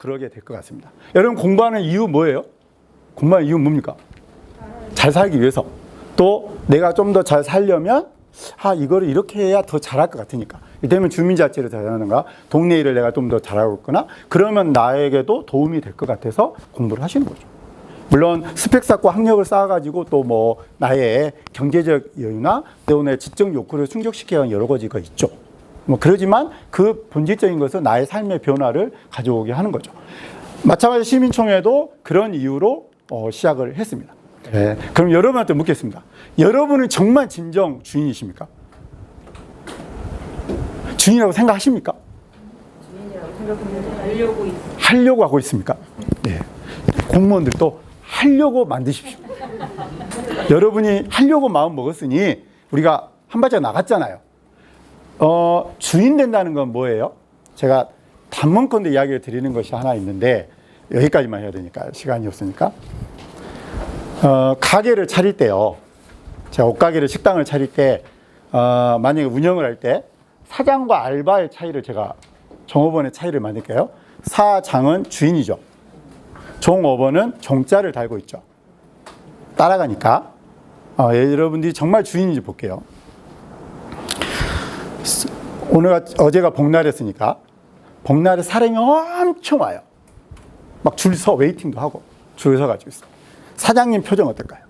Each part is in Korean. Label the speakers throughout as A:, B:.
A: 그러게 될 것 같습니다. 여러분 공부하는 이유 뭐예요? 공부하는 이유 뭡니까? 잘 살기 위해서. 또 내가 좀 더 잘 살려면 이거를 이렇게 해야 더 잘할 것 같으니까. 이때면 주민자치를 잘하는가, 동네 일을 내가 좀 더 잘하고 있거나 그러면 나에게도 도움이 될 것 같아서 공부를 하시는 거죠. 물론 스펙 쌓고 학력을 쌓아가지고 또 뭐 나의 경제적 여유나 또 내 지적 욕구를 충족시키는 여러 가지가 있죠. 뭐 그러지만 그 본질적인 것은 나의 삶의 변화를 가져오게 하는 거죠. 마찬가지로 시민총회도 그런 이유로 시작을 했습니다. 네. 그럼 여러분한테 묻겠습니다. 여러분은 정말 진정 주인이십니까? 주인이라고 생각하십니까?
B: 주인이라고
A: 하려고 하고 있습니까? 네. 공무원들도 하려고 만드십시오. 여러분이 하려고 마음 먹었으니 우리가 한 발짝 나갔잖아요. 주인 된다는 건 뭐예요? 제가 단문컨대 이야기를 드리는 것이 하나 있는데 여기까지만 해야 되니까 시간이 없으니까 가게를 차릴 때요. 제가 옷가게를 식당을 차릴 때 만약에 운영을 할 때 사장과 알바의 차이를 제가 종업원의 차이를 만들게요. 사장은 주인이죠. 종업원은 종자를 달고 있죠. 따라가니까 여러분들이 정말 주인인지 볼게요. 어제가 복날이었으니까 복날에 사람이 엄청 와요. 막 줄 서 웨이팅도 하고 줄 서 가지고 있어. 사장님 표정 어떨까요?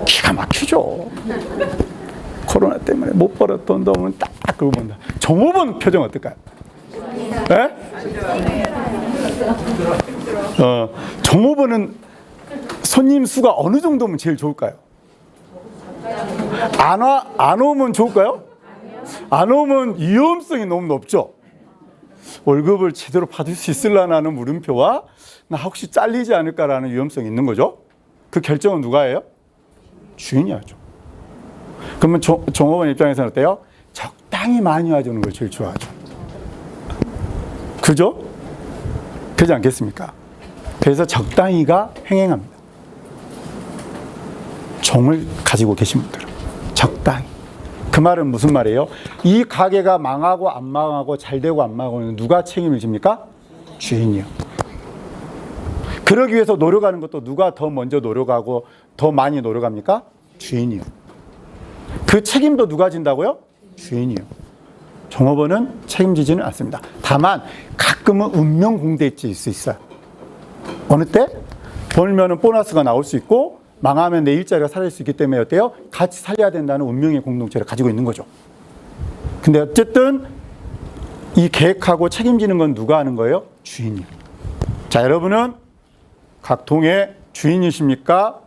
A: 기가 막히죠. 코로나 때문에 못 벌었던 돈은 딱 그러고 본다. 종업원 표정 어떨까요? 네? 종업원은 손님 수가 어느 정도면 제일 좋을까요? 안 오면 좋을까요? 안 오면 위험성이 너무 높죠. 월급을 제대로 받을 수 있으려는 물음표와 나 혹시 잘리지 않을까라는 위험성이 있는 거죠. 그 결정은 누가 해요? 주인이 하죠. 그러면 종업원 입장에서는 어때요? 적당히 많이 와주는 걸 제일 좋아하죠. 그죠? 그러지 않겠습니까? 그래서 적당히가 횡행합니다. 종을 가지고 계신 분들은 적당히. 그 말은 무슨 말이에요? 이 가게가 망하고 안 망하고 잘 되고 안 망하고 누가 책임을 집니까? 주인이요. 그러기 위해서 노력하는 것도 누가 더 먼저 노력하고 더 많이 노력합니까? 주인이요. 그 책임도 누가 진다고요? 주인이요. 종업원은 책임지지는 않습니다. 다만 가끔은 운명 공대일 수 있어요. 어느 때? 벌면은 보너스가 나올 수 있고 망하면 내 일자리가 사라질 수 있기 때문에 어때요? 같이 살려야 된다는 운명의 공동체를 가지고 있는 거죠. 근데 어쨌든 이 계획하고 책임지는 건 누가 하는 거예요? 주인이요. 자, 여러분은 각 동의 주인이십니까?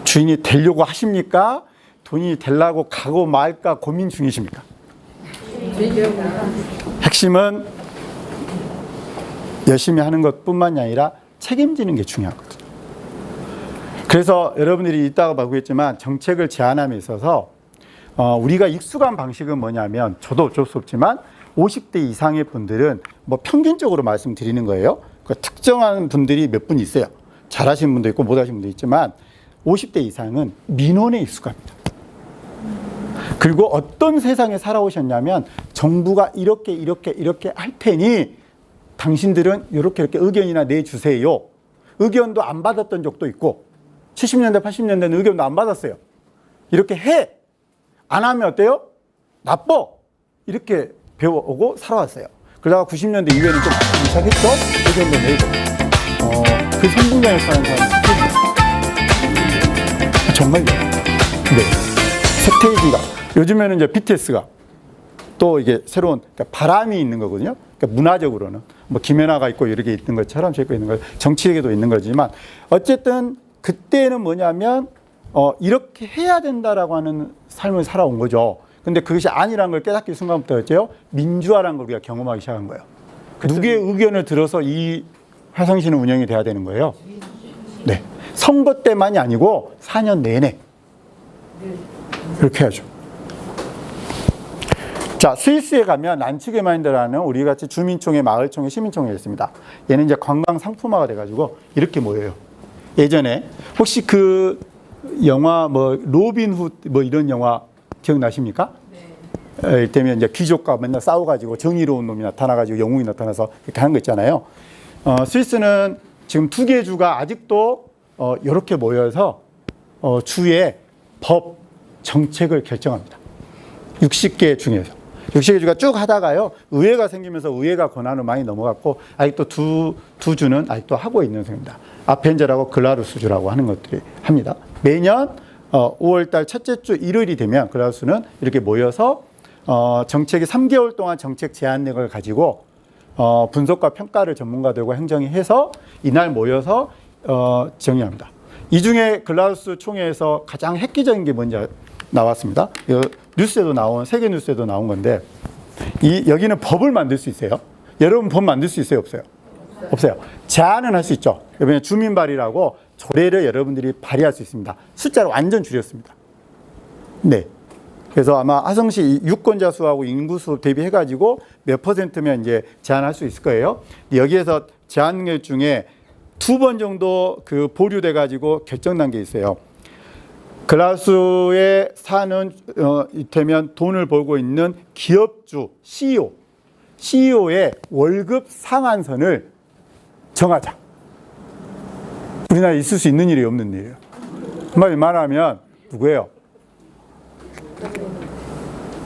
A: 주인이 되려고 하십니까? 돈이 되려고 가고 말까 고민 중이십니까? 핵심은 열심히 하는 것뿐만이 아니라 책임지는 게 중요하거든요. 그래서 여러분들이 이따가 보겠지만 정책을 제안함에 있어서 우리가 익숙한 방식은 뭐냐면 저도 어쩔 수 없지만 50대 이상의 분들은 뭐 평균적으로 말씀드리는 거예요. 그 특정한 분들이 몇 분 있어요. 잘하시는 분도 있고 못하시는 분도 있지만 50대 이상은 민원에 익숙합니다. 그리고 어떤 세상에 살아오셨냐면 정부가 이렇게 할 테니 당신들은 이렇게 의견이나 내주세요. 의견도 안 받았던 적도 있고 70년대 80년대는 의견도 안 받았어요. 이렇게 해. 안 하면 어때요? 나빠. 이렇게 배워오고 살아왔어요. 그러다가 90년대 이후에는 좀 시작했죠. 의견도 내고. 그 선진장에 사는 사람이 정말요. 네. 스테이지가 요즘에는 이제 BTS가 또 이게 새로운 바람이 있는 거거든요. 그러니까 문화적으로는 뭐 김연아가 있고 이렇게 있는 것처럼 제거 있는 거, 정치에게도 있는 거지만 어쨌든 그때는 뭐냐면 이렇게 해야 된다라고 하는 삶을 살아온 거죠. 근데 그것이 아니라는 걸 깨닫기 순간부터였죠. 민주화라는 걸 우리가 경험하기 시작한 거예요. 누구의 의견을 들어서 이 화성시는 운영이 돼야 되는 거예요. 네, 선거 때만이 아니고 4년 내내 이렇게 해야죠. 자, 스위스에 가면 란츠게마인드라는 우리 같이 주민총회, 마을총회, 시민총회가 있습니다. 얘는 이제 관광 상품화가 돼가지고 이렇게 모여요. 예전에 혹시 그 영화 뭐 로빈 훗 뭐 이런 영화 기억나십니까? 네. 이를테면 이제 귀족과 맨날 싸워가지고 정의로운 놈이 나타나가지고 영웅이 나타나서 이렇게 하는 거 있잖아요. 스위스는 지금 2개 주가 아직도 이렇게 모여서 주의 법, 정책을 결정합니다. 60개 중에서. 60개 주가 쭉 하다가요, 의회가 생기면서 의회가 권한을 많이 넘어갔고, 아직도 두 주는 아직도 하고 있는 중입니다. 아펜제라고 글라루스주라고 하는 것들이 합니다. 매년 5월달 첫째 주 일요일이 되면 글라루스는 이렇게 모여서 정책이 3개월 동안 정책 제안력을 가지고 분석과 평가를 전문가들과 행정이 해서 이날 모여서 정의합니다. 이 중에 글라우스 총회에서 가장 획기적인 게 뭔지 나왔습니다. 뉴스에도 나온, 세계 뉴스에도 나온 건데, 여기는 법을 만들 수 있어요. 여러분 법 만들 수 있어요, 없어요? 없어요. 제안은 할 수 있죠. 이번에 주민발의라고 조례를 여러분들이 발의할 수 있습니다. 숫자를 완전 줄였습니다. 네. 그래서 아마 화성시 유권자 수하고 인구수 대비해가지고 몇 %면 이제 제한할 수 있을 거예요. 여기에서 제한 중에 2번 정도 그 보류돼가지고 결정난 게 있어요. 글라스에 사는 이태면 돈을 벌고 있는 기업주 CEO의 월급 상한선을 정하자. 우리나라에 있을 수 있는 일이 없는 일이에요. 한마디 말하면 누구예요?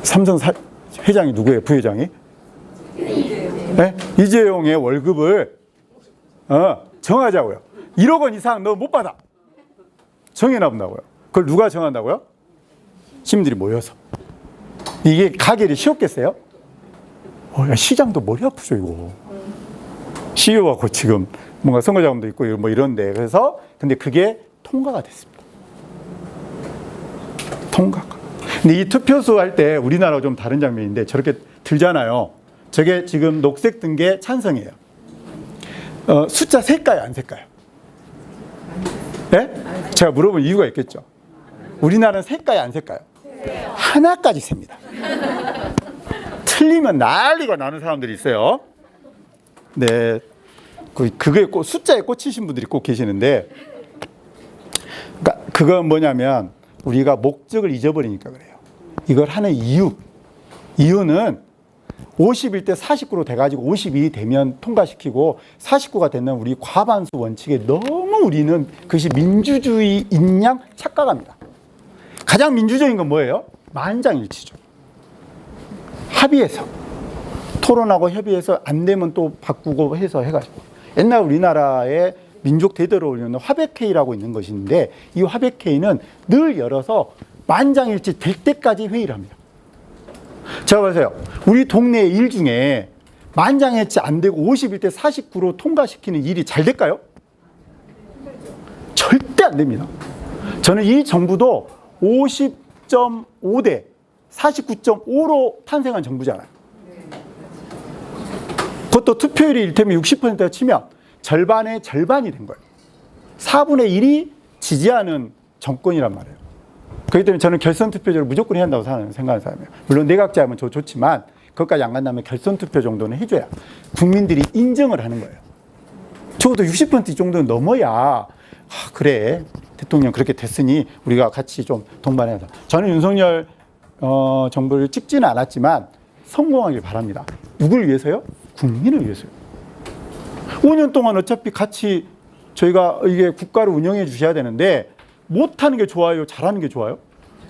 A: 삼성 회장이 누구예요? 부회장이? 네? 이재용의 월급을 정하자고요. 1억 원 이상 너 못 받아. 정해놔본다고요. 그걸 누가 정한다고요? 시민들이 모여서. 이게 가결이 쉬웠겠어요? 야, 시장도 머리 아프죠, 이거. CEO하고 지금 뭔가 선거자금도 있고 뭐 이런데. 그래서 근데 그게 통과가 됐습니다. 통과가. 근데 이 투표수 할 때 우리나라와 좀 다른 장면인데 저렇게 들잖아요. 저게 지금 녹색 든 게 찬성이에요. 숫자 셀까요, 안 셀까요? 네? 제가 물어본 이유가 있겠죠. 우리나라는 셀까요, 안 셀까요? 하나까지 셉니다. 틀리면 난리가 나는 사람들이 있어요. 네, 그게 숫자에 꽂히신 분들이 꼭 계시는데, 그러니까 그건 뭐냐면 우리가 목적을 잊어버리니까 그래요. 이걸 하는 이유는 51대 49로 돼가지고 52이 되면 통과시키고 49가 되면 우리 과반수 원칙에 너무 우리는 그것이 민주주의인 양 착각합니다. 가장 민주적인 건 뭐예요? 만장일치죠. 합의해서 토론하고 협의해서 안 되면 또 바꾸고 해서 해가지고 옛날 우리나라의 민족 대대로 올리는 화백회의라고 있는 것인데 이 화백회의는 늘 열어서 만장일치 될 때까지 회의를 합니다. 자, 보세요. 우리 동네 일 중에 만장일치 안 되고 51대 49로 통과시키는 일이 잘 될까요? 절대 안 됩니다. 저는 이 정부도 50.5대 49.5로 탄생한 정부잖아요. 그것도 투표율이 이를테면 60%가 치면 절반의 절반이 된 거예요. 4분의 1이 지지하는 정권이란 말이에요. 그렇기 때문에 저는 결선 투표제를 무조건 해야 한다고 생각하는 사람이에요. 물론 내각제하면 좋지만 그것까지 안 간다면 결선 투표 정도는 해줘야 국민들이 인정을 하는 거예요. 적어도 60% 정도는 넘어야 그래 대통령 그렇게 됐으니 우리가 같이 좀 동반해야 한다. 저는 윤석열 정부를 찍지는 않았지만 성공하길 바랍니다. 누굴 위해서요? 국민을 위해서요. 5년 동안 어차피 같이 저희가 이게 국가를 운영해 주셔야 되는데 못하는 게 좋아요? 잘하는 게 좋아요?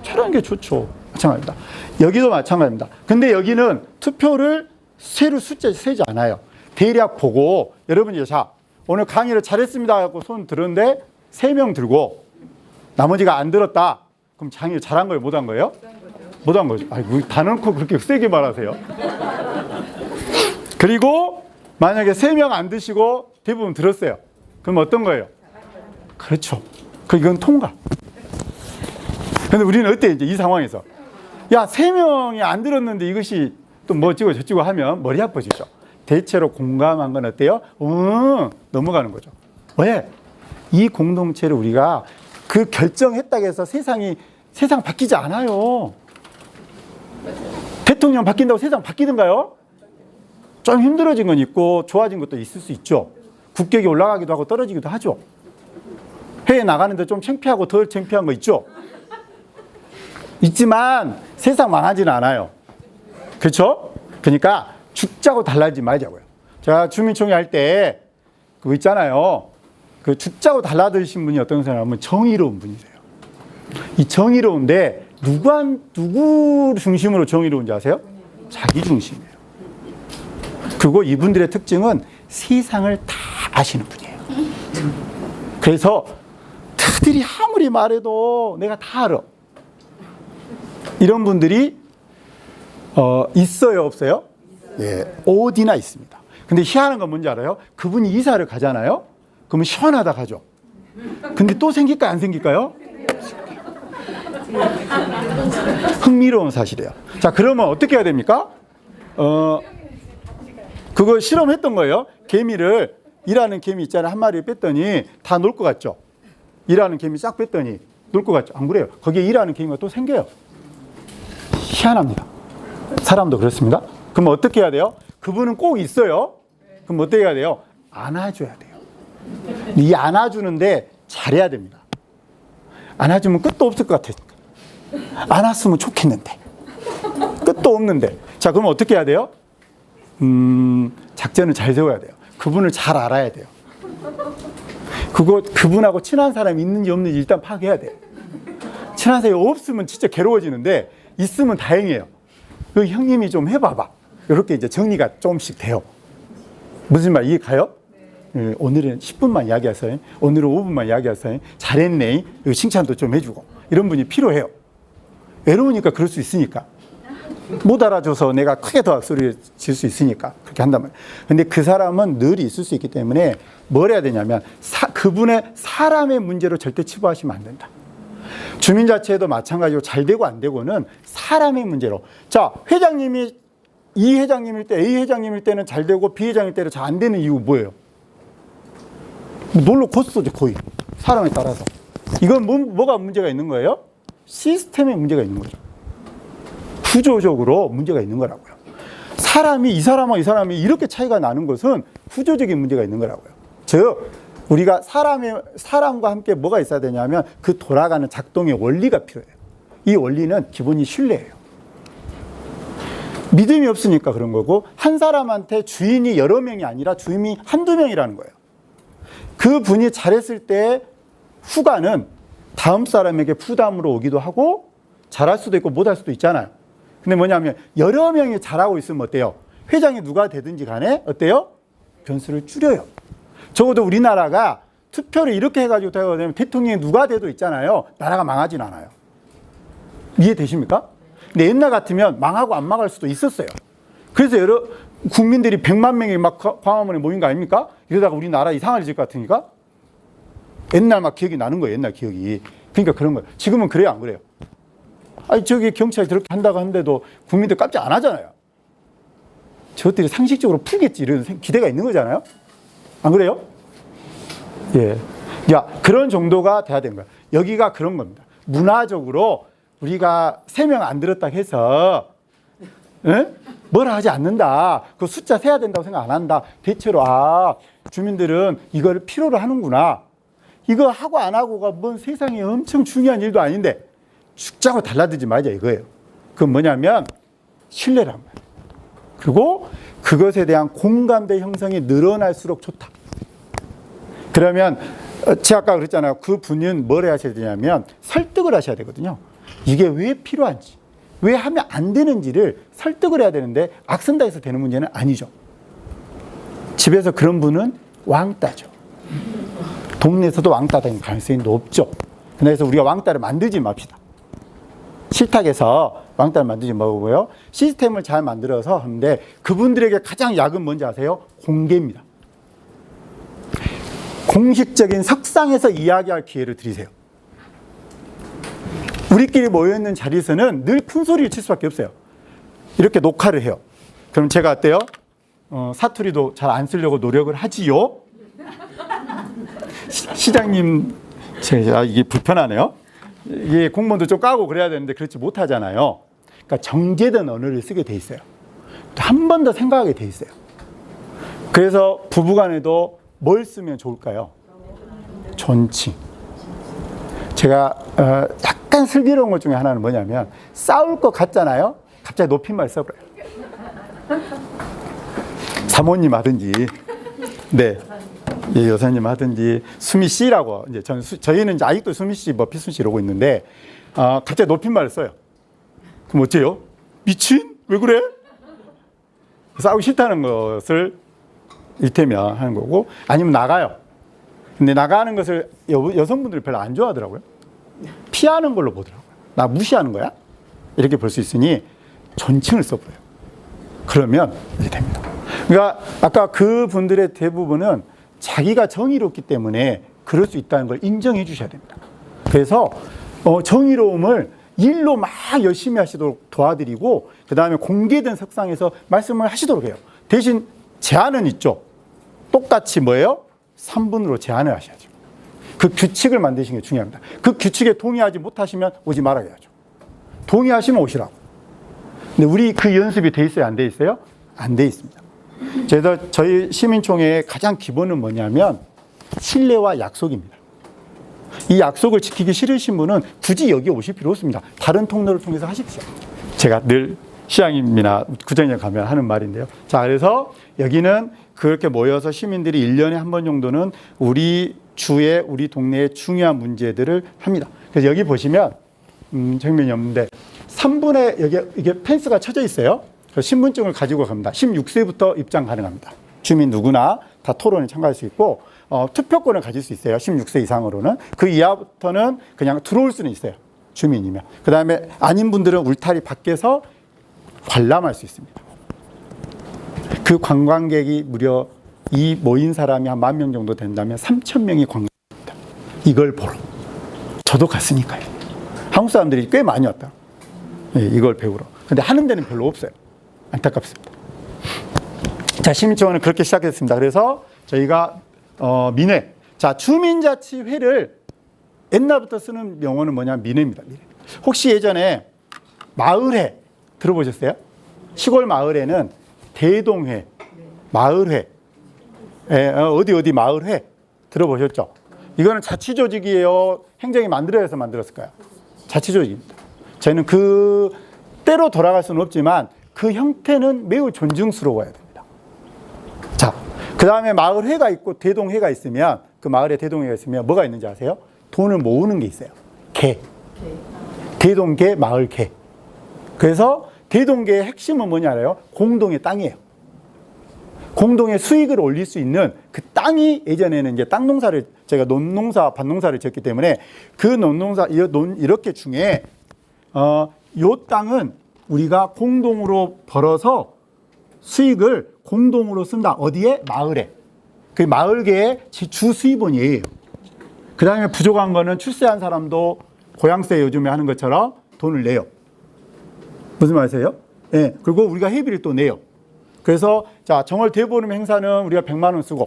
A: 잘하는 게 좋죠. 마찬가지입니다. 여기도 마찬가지입니다. 근데 여기는 투표를 새로 숫자 세지 않아요. 대략 보고 여러분이 자 오늘 강의를 잘했습니다 하고 손 들었는데 3명 들고 나머지가 안 들었다. 그럼 강의를 잘한 거예요? 못한 거예요? 못한 거죠. 아이고 다 넣고 그렇게 세게 말하세요. 그리고 만약에 3명 안 드시고 대부분 들었어요. 그럼 어떤 거예요? 그렇죠. 이건 통과. 근데 우리는 어때 이제 이 상황에서 야 3명이 안 들었는데 이것이 또 뭐 찍고 저찍고 하면 머리 아파지죠. 대체로 공감한 건 어때요? 넘어가는 거죠. 왜? 이 공동체를 우리가 그 결정했다고 해서 세상 바뀌지 않아요. 대통령 바뀐다고 세상 바뀌던가요? 좀 힘들어진 건 있고 좋아진 것도 있을 수 있죠. 국격이 올라가기도 하고 떨어지기도 하죠. 해외 나가는데 좀 창피하고 덜 창피한 거 있죠. 있지만 세상 망하지는 않아요. 그렇죠? 그러니까 죽자고 달라지지 말자고요. 제가 주민총회 할 때 그거 있잖아요. 그 죽자고 달라드신 분이 어떤 사람은 정의로운 분이세요. 이 정의로운데 누구 중심으로 정의로운지 아세요? 자기 중심이에요. 그리고 이분들의 특징은 세상을 다 아시는 분이에요. 그래서 그들이 아무리 말해도 내가 다 알아. 이런 분들이 있어요, 없어요? 예, 어디나 있습니다. 근데 희한한 건 뭔지 알아요? 그분이 이사를 가잖아요. 그러면 시원하다 가죠. 근데 또 생길까요, 안 생길까요? 흥미로운 사실이에요. 자, 그러면 어떻게 해야 됩니까? 그거 실험했던 거예요. 개미를, 일하는 개미 있잖아요. 한 마리 뺐더니 다 놀 것 같죠? 일하는 개미 싹 뺐더니 놀 것 같죠? 안 그래요. 거기에 일하는 개미가 또 생겨요. 희한합니다. 사람도 그렇습니다. 그럼 어떻게 해야 돼요? 그분은 꼭 있어요. 그럼 어떻게 해야 돼요? 안아줘야 돼요. 이 안아주는데 잘해야 됩니다. 안아주면 끝도 없을 것 같아. 안았으면 좋겠는데. 끝도 없는데. 자, 그럼 어떻게 해야 돼요? 작전을 잘 세워야 돼요. 그분을 잘 알아야 돼요. 그분하고 친한 사람이 있는지 없는지 일단 파악해야 돼요. 친한 사람이 없으면 진짜 괴로워지는데 있으면 다행이에요. 그 형님이 좀 해봐봐. 이렇게 이제 정리가 조금씩 돼요. 무슨 말 이해 가요? 네. 오늘은 10분만 이야기하세요. 오늘은 5분만 이야기하세요. 잘했네. 칭찬도 좀 해주고. 이런 분이 필요해요. 외로우니까 그럴 수 있으니까. 못 알아줘서 내가 크게 더 소리 질 수 있으니까 그렇게 한단 말이에요. 근데 그 사람은 늘 있을 수 있기 때문에 뭘 해야 되냐면 그분의 사람의 문제로 절대 치부하시면 안 된다. 주민자치에도 마찬가지로 잘 되고 안 되고는 사람의 문제로. 자, 회장님이 이 회장님일 때 A 회장님일 때는 잘 되고 B 회장일 때는 잘 안 되는 이유 뭐예요? 놀러 코스죠 거의. 사람에 따라서. 이건 뭐가 문제가 있는 거예요? 시스템에 문제가 있는 거죠. 구조적으로 문제가 있는 거라고요. 사람이 이 사람이 이렇게 차이가 나는 것은 구조적인 문제가 있는 거라고요. 즉 우리가 사람과 함께 뭐가 있어야 되냐면 그 돌아가는 작동의 원리가 필요해요. 이 원리는 기본이 신뢰예요. 믿음이 없으니까 그런 거고, 한 사람한테 주인이 여러 명이 아니라 주인이 한두 명이라는 거예요. 그 분이 잘했을 때 후가는 다음 사람에게 부담으로 오기도 하고 잘할 수도 있고 못할 수도 있잖아요. 근데 뭐냐면 여러 명이 잘하고 있으면 어때요? 회장이 누가 되든지 간에 어때요? 변수를 줄여요. 적어도 우리나라가 투표를 이렇게 해가지고 되면 대통령이 누가 돼도 있잖아요. 나라가 망하진 않아요. 이해되십니까? 근데 옛날 같으면 망하고 안 망할 수도 있었어요. 그래서 여러 국민들이 100만 명이 막 광화문에 모인 거 아닙니까? 이러다가 우리나라 이상해질 것 같으니까 옛날 막 기억이 나는 거예요. 옛날 기억이. 그러니까 그런 거예요. 지금은 그래요, 안 그래요? 아니 저기 경찰이 저렇게 한다고 하는데도 국민들 깜짝 안 하잖아요. 저것들이 상식적으로 풀겠지 이런 기대가 있는 거잖아요. 안 그래요? 예. 야, 그런 정도가 돼야 되는 거야. 여기가 그런 겁니다. 문화적으로 우리가 3명 안 들었다 해서 뭐라 하지 않는다. 그 숫자 세야 된다고 생각 안 한다. 대체로 주민들은 이걸 필요로 하는구나. 이거 하고 안 하고가 뭔 세상에 엄청 중요한 일도 아닌데 죽자고 달라들지 말자 이거예요. 그건 뭐냐면 신뢰란 말이에요. 그리고 그것에 대한 공감대 형성이 늘어날수록 좋다. 그러면 제가 아까 그랬잖아요. 그 분은 뭘 하셔야 되냐면 설득을 하셔야 되거든요. 이게 왜 필요한지, 왜 하면 안 되는지를 설득을 해야 되는데 악쓴다 해서 되는 문제는 아니죠. 집에서 그런 분은 왕따죠. 동네에서도 왕따 될 가능성이 높죠. 그래서 우리가 왕따를 만들지 맙시다. 실탁에서 왕따를 만들지 말고요. 시스템을 잘 만들어서 하는데 그분들에게 가장 약은 뭔지 아세요? 공개입니다. 공식적인 석상에서 이야기할 기회를 드리세요. 우리끼리 모여있는 자리에서는 늘 큰 소리를 칠 수밖에 없어요. 이렇게 녹화를 해요. 그럼 제가 어때요? 사투리도 잘 안 쓰려고 노력을 하지요. 시장님, 이게 불편하네요. 이게 공무원도 좀 까고 그래야 되는데 그렇지 못하잖아요. 그러니까 정제된 언어를 쓰게 돼 있어요. 한 번 더 생각하게 돼 있어요. 그래서 부부간에도 뭘 쓰면 좋을까요? 존칭. 제가 약간 슬기로운 것 중에 하나는 뭐냐면 싸울 것 같잖아요. 갑자기 높임말 써버려요. 사모님 하든지, 네, 예, 여사님 하든지, 수미 씨라고, 이제 저희는 이제 아직도 수미 씨, 뭐 피순 씨 이러고 있는데, 갑자기 높임말을 써요. 그럼 어째요? 미친? 왜 그래? 싸우기 싫다는 것을 일테면 하는 거고, 아니면 나가요. 근데 나가는 것을 여성분들이 별로 안 좋아하더라고요. 피하는 걸로 보더라고요. 나 무시하는 거야? 이렇게 볼 수 있으니 존칭을 써버려요. 그러면 이렇게 됩니다. 그러니까 아까 그 분들의 대부분은 자기가 정의롭기 때문에 그럴 수 있다는 걸 인정해 주셔야 됩니다. 그래서 정의로움을 일로 막 열심히 하시도록 도와드리고, 그 다음에 공개된 석상에서 말씀을 하시도록 해요. 대신 제한은 있죠. 똑같이 뭐예요? 3분으로 제한을 하셔야죠. 그 규칙을 만드시는 게 중요합니다. 그 규칙에 동의하지 못하시면 오지 말아야죠. 동의하시면 오시라고. 근데 우리 그 연습이 돼 있어요? 안 돼 있어요? 안 돼 있습니다. 그래서 저희 시민총회의 가장 기본은 뭐냐면 신뢰와 약속입니다. 이 약속을 지키기 싫으신 분은 굳이 여기 오실 필요 없습니다. 다른 통로를 통해서 하십시오. 제가 늘 시장님이나 구청에 가면 하는 말인데요. 자, 그래서 여기는 그렇게 모여서 시민들이 1년에 한 번 정도는 우리 주의, 우리 동네의 중요한 문제들을 합니다. 그래서 여기 보시면, 정면이 없는데, 3분의 여기 이게 펜스가 쳐져 있어요. 그래서 신분증을 가지고 갑니다. 16세부터 입장 가능합니다. 주민 누구나 다 토론에 참가할 수 있고, 투표권을 가질 수 있어요. 16세 이상으로는. 그 이하부터는 그냥 들어올 수는 있어요. 주민이면. 그 다음에 아닌 분들은 울타리 밖에서 관람할 수 있습니다. 그 관광객이 무려 이 모인 사람이 한 10,000명 정도 된다면 3,000명이 관광객입니다. 이걸 보러. 저도 갔으니까요. 한국 사람들이 꽤 많이 왔다. 예, 이걸 배우러. 근데 하는 데는 별로 없어요. 안타깝습니다. 자, 시민총회는 그렇게 시작했습니다. 그래서 저희가 민회. 자, 주민자치회를 옛날부터 쓰는 용어는 뭐냐면 민회입니다. 민회. 혹시 예전에 마을회 들어보셨어요? 시골 마을에는 대동회, 마을회, 어디 마을회 들어보셨죠? 이거는 자치조직이에요? 행정이 만들어서 만들었을까요? 자치조직입니다. 저희는 그 때로 돌아갈 수는 없지만 그 형태는 매우 존중스러워야 됩니다. 자, 그 다음에 마을회가 있고 대동회가 있으면, 그 마을에 대동회가 있으면 뭐가 있는지 아세요? 돈을 모으는 게 있어요. 개. 대동개, 마을개. 그래서 대동계의 핵심은 뭐냐 알아요? 공동의 땅이에요. 공동의 수익을 올릴 수 있는 그 땅이, 예전에는 이제 땅 농사를, 제가 논농사, 밭농사를 지었기 때문에 그 논농사, 이렇게 중에, 요 땅은 우리가 공동으로 벌어서 수익을 공동으로 쓴다. 어디에? 마을에. 그 마을계의 주 수입원이에요. 그 다음에 부족한 거는 출세한 사람도 고향세 요즘에 하는 것처럼 돈을 내요. 무슨 말이세요? 예. 그리고 우리가 회비를 또 내요. 그래서 자, 정월 대보름 행사는 우리가 100만 원 쓰고,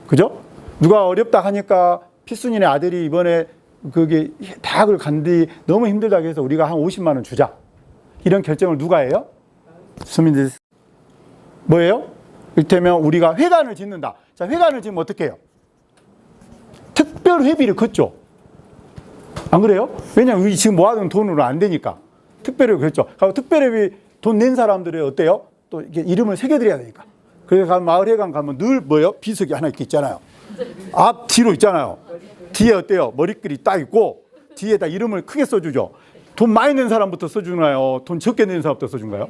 A: 그죠? 누가 어렵다 하니까 피순이네 아들이 이번에 그게 대학을 간뒤 너무 힘들다고 해서 우리가 한 50만 원 주자. 이런 결정을 누가 해요? 주민들. 뭐예요? 이를테면 우리가 회관을 짓는다. 자, 회관을 짓면 어떻게 해요? 특별 회비를 걷죠. 안 그래요? 왜냐면 우리 지금 모아둔 돈으로 안 되니까. 특별회비 그랬죠. 특별회비 돈 낸 사람들이 어때요? 또 이렇게 이름을 새겨드려야 되니까. 그래서 마을회관 가면 늘 뭐예요? 비석이 하나 이렇게 있잖아요. 앞, 뒤로 있잖아요. 뒤에 어때요? 머리글이 딱 있고 뒤에다 이름을 크게 써주죠. 돈 많이 낸 사람부터 써주나요? 돈 적게 낸 사람부터 써준가요?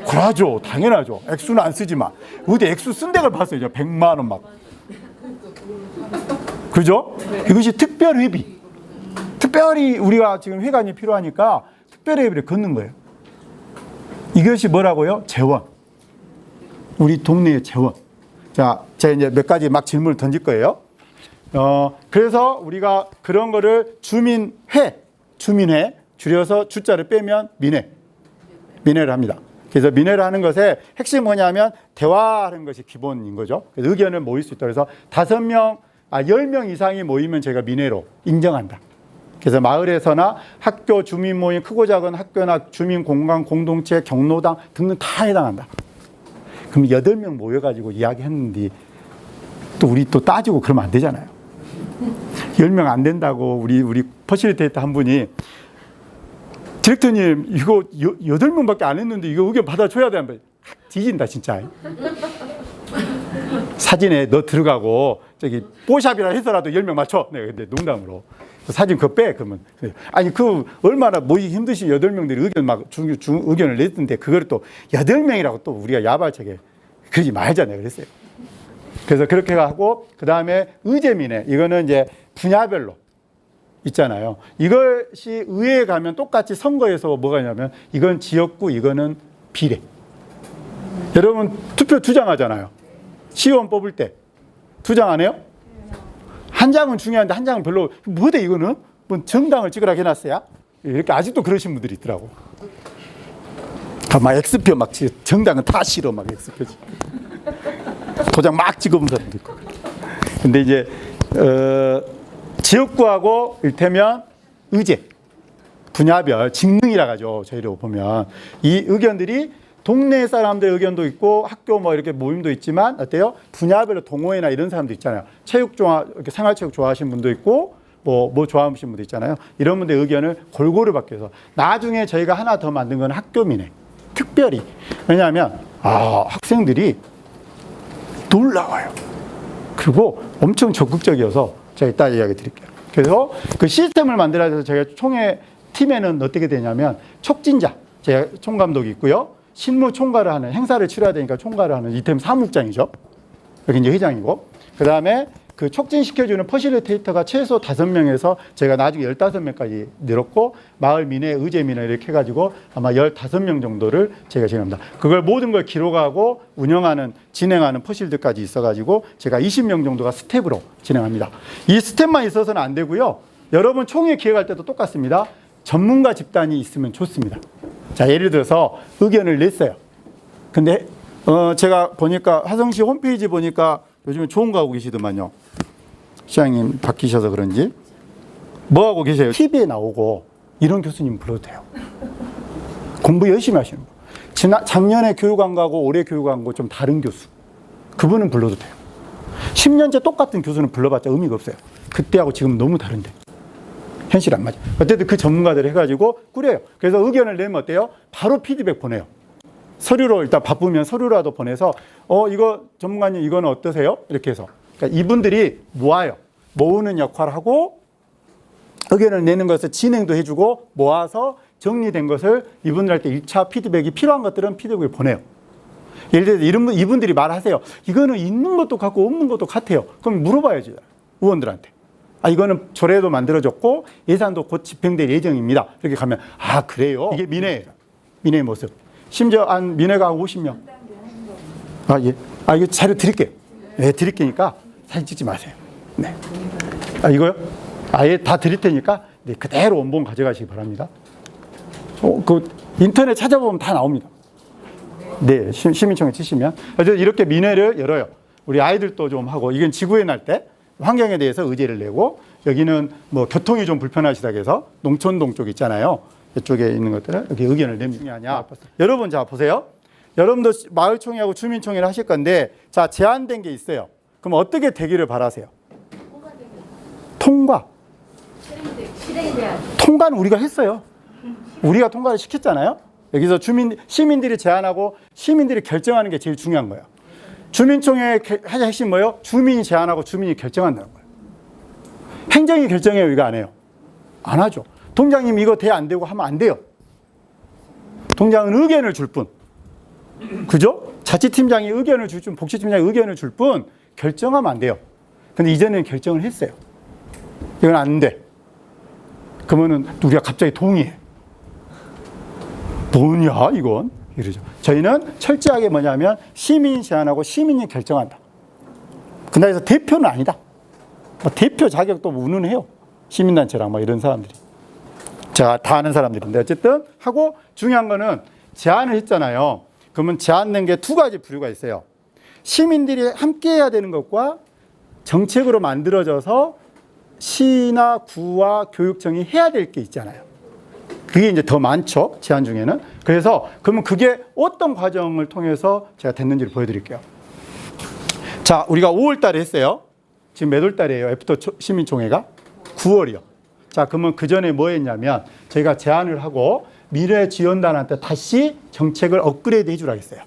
A: 그러죠. 당연하죠. 액수는 안 쓰지만. 어디 액수 쓴 데를 봤어요. 100만 원 막. 그죠? 이것이 특별회비. 특별히 우리가 지금 회관이 필요하니까 특별회비를 걷는 거예요. 이것이 뭐라고요? 재원. 우리 동네의 재원. 자, 제가 이제 몇 가지 막 질문을 던질 거예요. 그래서 우리가 그런 거를 주민회, 줄여서 주자를 빼면 민회를 합니다. 그래서 민회를 하는 것의 핵심이 뭐냐면 대화하는 것이 기본인 거죠. 그래서 의견을 모일 수 있다. 그래서 10명 이상이 모이면 저희가 민회로 인정한다. 그래서 마을에서나 학교, 주민 모임, 크고 작은 학교나 주민 공간, 공동체, 경로당 등등 다 해당한다. 그럼 8명 모여가지고 이야기했는데 또 우리 또 따지고 그러면 안 되잖아요. 10명 안 된다고 우리 퍼실리테이터 한 분이 디렉터님 이거 8명밖에 안 했는데 이거 의견 받아줘야 되는 거예요. 뒤진다 진짜. 사진에 너 들어가고 저기 뽀샵이라 해서라도 10명 맞춰. 네, 근데 농담으로. 사진 그거 빼 그러면. 아니 그 얼마나 모이기 힘드신 8명들이 의견 막 의견을 냈는데 그걸 또 8명이라고 또 우리가 야발차게 그러지 말자네 그랬어요. 그래서 그렇게 하고 그다음에 의제민회 이거는 이제 분야별로 있잖아요. 이것이 의회에 가면 똑같이 선거에서 뭐가 있냐면 이건 지역구 이거는 비례. 여러분 투표 2장 하잖아요. 시의원 뽑을 때 2장 안 해요? 한 장은 중요한데 한 장은 별로 뭐대 이거는? 뭐 정당을 찍으라 해놨어야? 이렇게 아직도 그러신 분들이 있더라고. 막 X표 막 정당은 다 싫어 막 X표지. 도장 막 찍어본 사람도 있고. 근데 이제 지역구하고 일테면 의제 분야별 직능이라 하죠. 저희로 보면 이 의견들이 동네 사람들 의견도 있고 학교 뭐 이렇게 모임도 있지만 어때요? 분야별로 동호회나 이런 사람도 있잖아요. 체육 좋아 이렇게 생활체육 좋아하시는 분도 있고 뭐 좋아하시는 분도 있잖아요. 이런 분들 의견을 골고루 받게 해서 나중에 저희가 하나 더 만든 건 학교민회. 특별히 왜냐하면 학생들이 놀라워요. 그리고 엄청 적극적이어서 제가 이따 이야기 드릴게요. 그래서 그 시스템을 만들어서 저희가 총회 팀에는 어떻게 되냐면 촉진자, 제가 총감독이 있고요. 실무 총괄을 하는 행사를 치러야 되니까 총괄을 하는 이템 사무국장이죠. 여기 이제 회장이고. 그 다음에 그 촉진시켜주는 퍼실리테이터가 최소 5명에서 제가 나중에 15명까지 늘었고 마을 민회, 의제 민회 이렇게 해가지고 아마 15명 정도를 제가 진행합니다. 그걸 모든 걸 기록하고 운영하는, 진행하는 퍼실들까지 있어가지고 제가 20명 정도가 스텝으로 진행합니다. 이 스텝만 있어서는 안 되고요. 여러분 총회 기획할 때도 똑같습니다. 전문가 집단이 있으면 좋습니다. 자, 예를 들어서 의견을 냈어요. 근데 제가 보니까 화성시 홈페이지 보니까 요즘에 좋은 거 하고 계시더만요. 시장님 바뀌셔서 그런지. 뭐 하고 계세요? TV에 나오고 이런 교수님 불러도 돼요. 공부 열심히 하시는 분. 작년에 교육 안 가고 올해 교육 안 가고 좀 다른 교수. 그분은 불러도 돼요. 10년째 똑같은 교수는 불러봤자 의미가 없어요. 그때하고 지금 너무 다른데. 현실 안 맞아. 어쨌든 그 전문가들 해가지고 꾸려요. 그래서 의견을 내면 어때요? 바로 피드백 보내요. 서류로 일단 바쁘면 서류라도 보내서 이거 전문가님 이거는 어떠세요? 이렇게 해서 그러니까 이분들이 모아요. 모으는 역할을 하고 의견을 내는 것을 진행도 해주고 모아서 정리된 것을 이분들한테 1차 피드백이 필요한 것들은 피드백을 보내요. 예를 들어서 이분들이 말하세요. 이거는 있는 것도 같고 없는 것도 같아요. 그럼 물어봐야지 의원들한테. 이거는 조례도 만들어졌고 예산도 곧 집행될 예정입니다. 이렇게 가면 그래요. 이게 민회예요. 민회의 모습. 심지어 민회가 50명. 예. 이거 자료 드릴게요. 네, 드릴 테니까 사진 찍지 마세요. 네. 이거요? 아예 다 드릴 테니까 네, 그대로 원본 가져가시기 바랍니다. 그 인터넷 찾아보면 다 나옵니다. 네, 시민청에 치시면. 이렇게 민회를 열어요. 우리 아이들도 좀 하고, 이건 지구의 날 때 환경에 대해서 의제를 내고, 여기는 뭐 교통이 좀 불편하시다 해서 농촌동 쪽 있잖아요. 이쪽에 있는 것들은 여기 의견을 내는 여러분 자 보세요. 여러분도 마을총회하고 주민총회를 하실 건데 자 제한된 게 있어요. 그럼 어떻게 되기를 바라세요? 통과. 통과는 우리가 했어요. 우리가 통과를 시켰잖아요. 여기서 시민들이 제안하고 시민들이 결정하는 게 제일 중요한 거예요. 주민총회의 핵심 뭐예요? 주민이 제안하고 주민이 결정한다는 거예요. 행정이 결정해요? 이거 안 해요? 안 하죠. 동장님 이거 돼 안 되고 하면 안 돼요. 동장은 의견을 줄 뿐. 그죠? 자치팀장이 의견을 줄 뿐, 복지팀장이 의견을 줄 뿐 결정하면 안 돼요. 근데 이전에는 결정을 했어요. 이건 안 돼. 그러면은 우리가 갑자기 동의해. 뭐냐 이건? 이러죠. 저희는 철저하게 뭐냐면 시민이 제안하고 시민이 결정한다. 그나라에서 대표는 아니다. 대표 자격도 운운해요. 시민단체랑 이런 사람들이. 제가 다 아는 사람들인데 어쨌든 하고 중요한 거는 제안을 했잖아요. 그러면 제안된 게 2가지 부류가 있어요. 시민들이 함께 해야 되는 것과 정책으로 만들어져서 시나 구와 교육청이 해야 될 게 있잖아요. 그게 이제 더 많죠. 제안 중에는. 그래서 그러면 그게 어떤 과정을 통해서 제가 됐는지를 보여드릴게요. 자, 우리가 5월 달에 했어요. 지금 몇 월 달이에요? 애프터 시민총회가? 9월이요. 자, 그러면 그 전에 뭐 했냐면 저희가 제안을 하고 미래지원단한테 다시 정책을 업그레이드 해주라 했어요.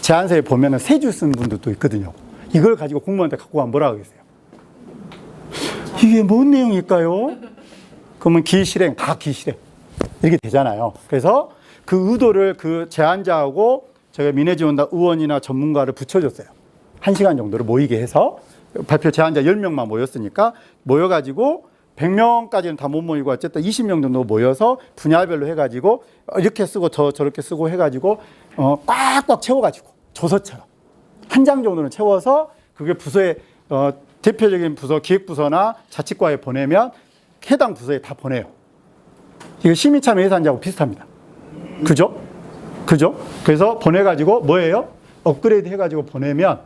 A: 제안서에 보면은 세 줄 쓴 분들도 있거든요. 이걸 가지고 공무원한테 갖고 가면 뭐라 하겠어요? 이게 뭔 내용일까요? 그러면 기실행, 다 기실행. 이렇게 되잖아요. 그래서 그 의도를 그 제안자하고 제가 민해지원단 의원이나 전문가를 붙여줬어요. 1시간 정도를 모이게 해서 발표 제안자 10명만 모였으니까 모여가지고 100명까지는 다 못 모이고 어쨌든 20명 정도 모여서 분야별로 해가지고 이렇게 쓰고 저렇게 쓰고 해가지고 꽉꽉 채워가지고 조서처럼 한 장 정도는 채워서 그게 부서에 대표적인 부서 기획부서나 자치과에 보내면 해당 부서에 다 보내요. 이거 시민참여 예산자하고 비슷합니다. 그죠? 그죠? 그래서 보내가지고 뭐예요? 업그레이드 해가지고 보내면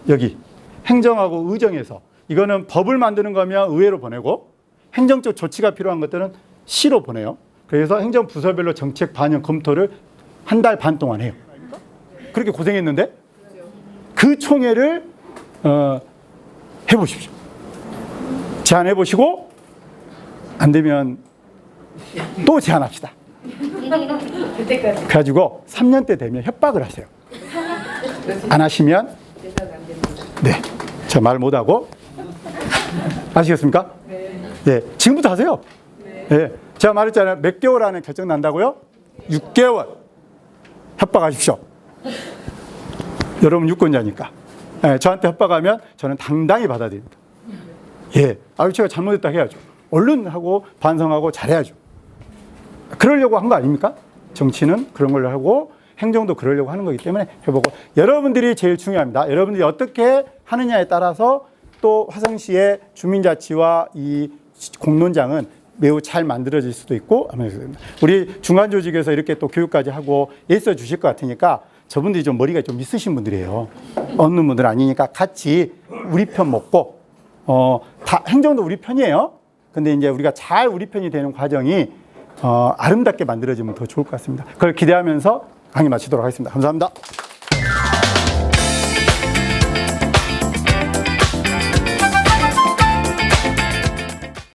A: 여기 행정하고 의정에서 이거는 법을 만드는 거면 의회로 보내고 행정적 조치가 필요한 것들은 시로 보내요. 그래서 행정부서별로 정책 반영 검토를 1달 반 동안 해요. 그렇게 고생했는데 그 총회를 해보십시오. 제안해보시고 안 되면 또 제안합시다. 그래가지고 3년 때 되면 협박을 하세요. 안 하시면 네, 저 말 못하고 아시겠습니까? 네, 지금부터 하세요. 네, 제가 말했잖아요. 몇 개월 안에 결정 난다고요? 6개월 협박하십시오. 여러분 유권자니까. 네, 저한테 협박하면 저는 당당히 받아들입니다. 예, 제가 잘못했다 해야죠. 얼른 하고 반성하고 잘해야죠. 그러려고 한 거 아닙니까? 정치는 그런 걸로 하고 행정도 그러려고 하는 거기 때문에 해보고 여러분들이 제일 중요합니다. 여러분들이 어떻게 하느냐에 따라서 또 화성시의 주민자치와 이 공론장은 매우 잘 만들어질 수도 있고 우리 중간조직에서 이렇게 또 교육까지 하고 애써 주실 것 같으니까 저분들이 좀 머리가 좀 있으신 분들이에요. 없는 분들 아니니까 같이 우리 편 먹고 다 행정도 우리 편이에요. 근데 이제 우리가 잘 우리 편이 되는 과정이 아름답게 만들어지면 더 좋을 것 같습니다. 그걸 기대하면서 강의 마치도록 하겠습니다. 감사합니다.